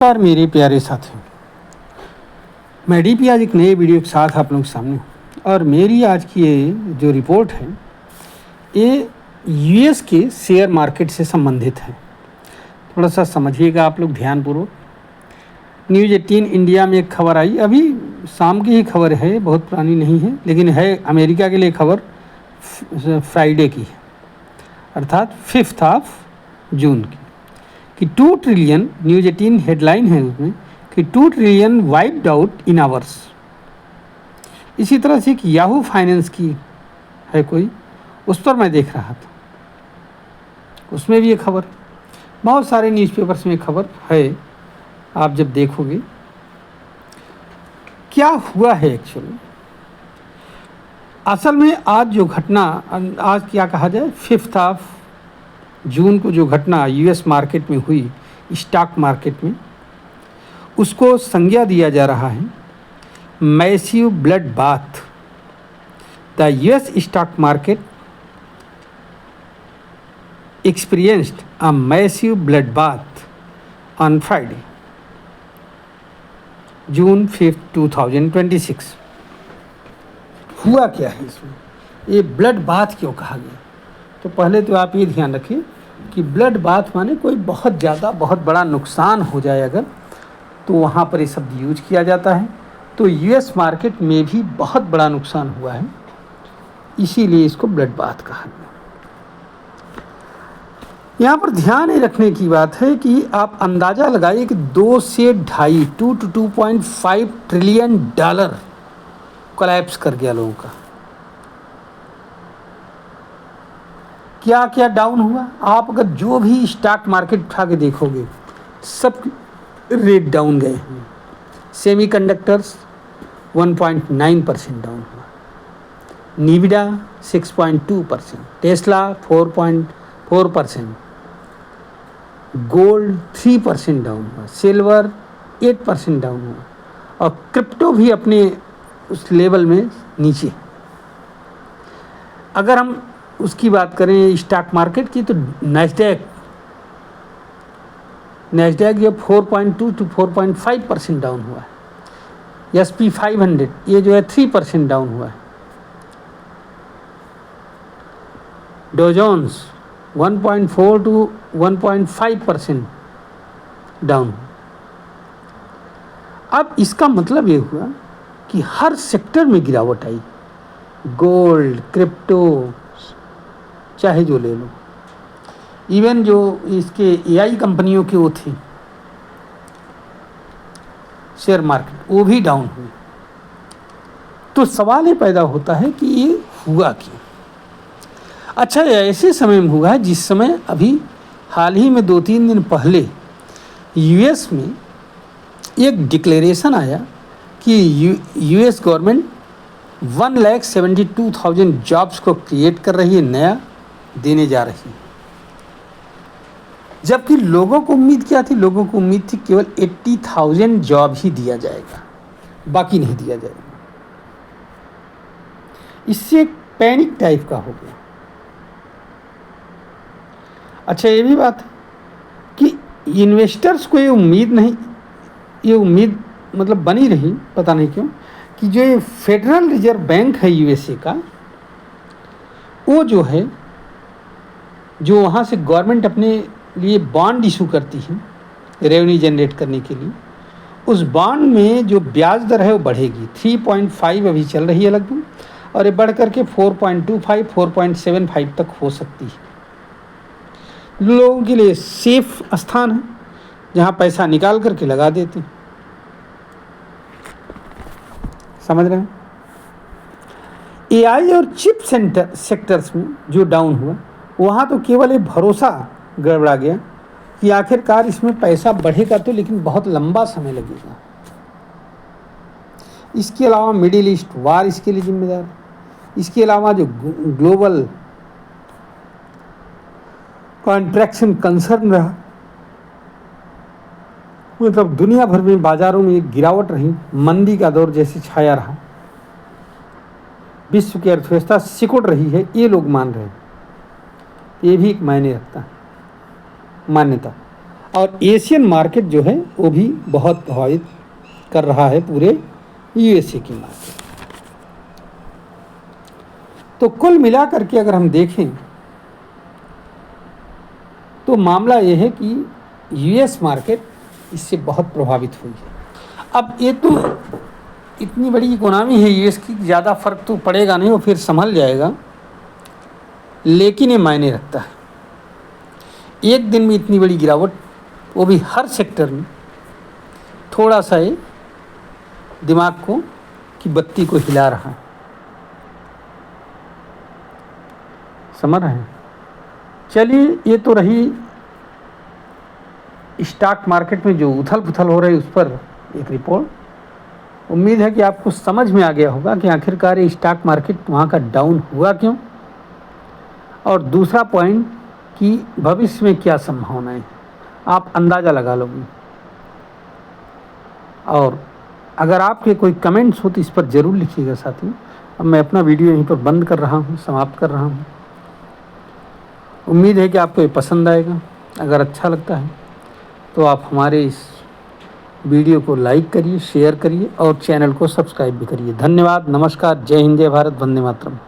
नमस्कार मेरे प्यारे साथियों, मैं डीपी आज एक नए वीडियो के साथ आप लोगों के सामने हूँ। और मेरी आज की ये जो रिपोर्ट है ये यूएस के शेयर मार्केट से संबंधित है। थोड़ा सा समझिएगा आप लोग ध्यानपूर्वक। न्यूज़ 18 इंडिया में एक खबर आई, अभी शाम की ही खबर है, बहुत पुरानी नहीं है, लेकिन है अमेरिका के लिए खबर फ्राइडे की है, अर्थात 5 जून की, कि 2 ट्रिलियन, न्यूज़ 18 हेडलाइन है उसमें कि 2 trillion wiped out in hours. इसी तरह से एक याहू फाइनेंस की है कोई, उस पर मैं देख रहा था, उसमें भी ये खबर, बहुत सारे न्यूज़पेपर्स में खबर है। आप जब देखोगे क्या हुआ है एक्चुअली, असल में आज जो घटना, आज क्या कहा जाए, 5 जून को जो घटना यूएस मार्केट में हुई, स्टॉक मार्केट में, उसको संज्ञा दिया जा रहा है massive bloodbath. The US stock market experienced a massive bloodbath on Friday June 5, 2026। हुआ क्या है इसमें, ये ब्लड बाथ क्यों कहा गया? तो पहले तो आप ये ध्यान रखिए कि ब्लड बाथ माने कोई बहुत ज़्यादा, बहुत बड़ा नुकसान हो जाए अगर, तो वहाँ पर ये शब्द यूज किया जाता है। तो यूएस मार्केट में भी बहुत बड़ा नुकसान हुआ है, इसीलिए इसको ब्लड बाथ कहा गया। यहाँ पर ध्यान ये रखने की बात है कि आप अंदाज़ा लगाइए कि 2 से 2.5 to 2.5 ट्रिलियन डॉलर कोलैप्स कर गया लोगों का। क्या क्या डाउन हुआ? आप अगर जो भी स्टॉक मार्केट उठा के देखोगे, सब रेट डाउन गए हैं। सेमीकंडक्टर्स 1.9% डाउन हुआ, निविडा 6.2%, टेस्ला 4.4%, गोल्ड 3% डाउन हुआ, सिल्वर 8% डाउन हुआ, और क्रिप्टो भी अपने उस लेवल में नीचे। अगर हम उसकी बात करें स्टॉक मार्केट की, तो नैस्डैक ये 4.2 to 4.5% डाउन हुआ है। SP 500 ये जो है 3% डाउन हुआ है। डॉ जोन्स 1.4 to 1.5% डाउन। अब इसका मतलब ये हुआ कि हर सेक्टर में गिरावट आई, गोल्ड, क्रिप्टो, चाहे जो ले लो, इवन जो इसके AI कंपनियों के वो थी शेयर मार्केट, वो भी डाउन हुई। तो सवाल ये पैदा होता है कि ये हुआ क्यों? अच्छा, ये ऐसे समय में हुआ है जिस समय अभी हाल ही में 2-3 दिन पहले यूएस में एक डिक्लेरेशन आया कि यूएस गवर्नमेंट 1,72,000 जॉब्स को क्रिएट कर रही है, नया देने जा रही है। जबकि लोगों को उम्मीद क्या थी? लोगों को उम्मीद थी केवल 80,000 जॉब ही दिया जाएगा, बाकी नहीं दिया जाएगा। इससे एक पैनिक टाइप का हो गया। अच्छा, ये भी बात है कि इन्वेस्टर्स को ये उम्मीद मतलब बनी रही, पता नहीं क्यों, कि जो ये फेडरल रिजर्व बैंक है यूएसए का, वो जो है, जो वहाँ से गवर्नमेंट अपने लिए बॉन्ड इशू करती है रेवेन्यू जनरेट करने के लिए, उस बॉन्ड में जो ब्याज दर है वो बढ़ेगी। 3.5 अभी चल रही है लगभग, और ये बढ़ करके 4.25, 4.75 तक हो सकती है। लोगों के लिए सेफ स्थान है जहाँ पैसा निकाल करके लगा देते हैं। समझ रहे हैं? AI और चिप सेक्टर्स में जो डाउन हुआ, वहाँ तो केवल ये भरोसा गड़बड़ा गया कि आखिरकार इसमें पैसा बढ़ेगा तो, लेकिन बहुत लंबा समय लगेगा। इसके अलावा मिडिल ईस्ट वार इसके लिए जिम्मेदार है। इसके अलावा जो ग्लोबल कॉन्ट्रैक्शन कंसर्न रहा, मतलब दुनिया भर में बाजारों में एक गिरावट रही, मंदी का दौर जैसे छाया रहा, विश्व की अर्थव्यवस्था सिकुड़ रही है, ये लोग मान रहे हैं। ये भी एक मायने रखता है, मान्यता। और एशियन मार्केट जो है वो भी बहुत प्रभावित कर रहा है पूरे यूएसए की मार्केट। तो कुल मिलाकर के अगर हम देखें तो मामला ये है कि यूएस मार्केट इससे बहुत प्रभावित हुई है। अब ये तो इतनी बड़ी इकोनॉमी है यूएस की, ज़्यादा फर्क तो पड़ेगा नहीं, वो फिर संभल जाएगा, लेकिन ये मायने रखता है। एक दिन में इतनी बड़ी गिरावट, वो भी हर सेक्टर में, थोड़ा सा ये दिमाग को की बत्ती को हिला रहा है। समझ रहे हैं? चलिए, ये तो रही स्टॉक मार्केट में जो उथल पुथल हो रही है उस पर एक रिपोर्ट। उम्मीद है कि आपको समझ में आ गया होगा कि आखिरकार ये स्टॉक मार्केट वहाँ का डाउन हुआ क्यों, और दूसरा पॉइंट कि भविष्य में क्या संभावनाएं आप अंदाज़ा लगा लोगे। और अगर आपके कोई कमेंट्स हो तो इस पर ज़रूर लिखिएगा साथियों। अब मैं अपना वीडियो यहीं पर बंद कर रहा हूँ, समाप्त कर रहा हूँ। उम्मीद है कि आपको ये पसंद आएगा। अगर अच्छा लगता है तो आप हमारे इस वीडियो को लाइक करिए, शेयर करिए और चैनल को सब्सक्राइब भी करिए। धन्यवाद, नमस्कार, जय हिंद, जय भारत, वंदे मातरम।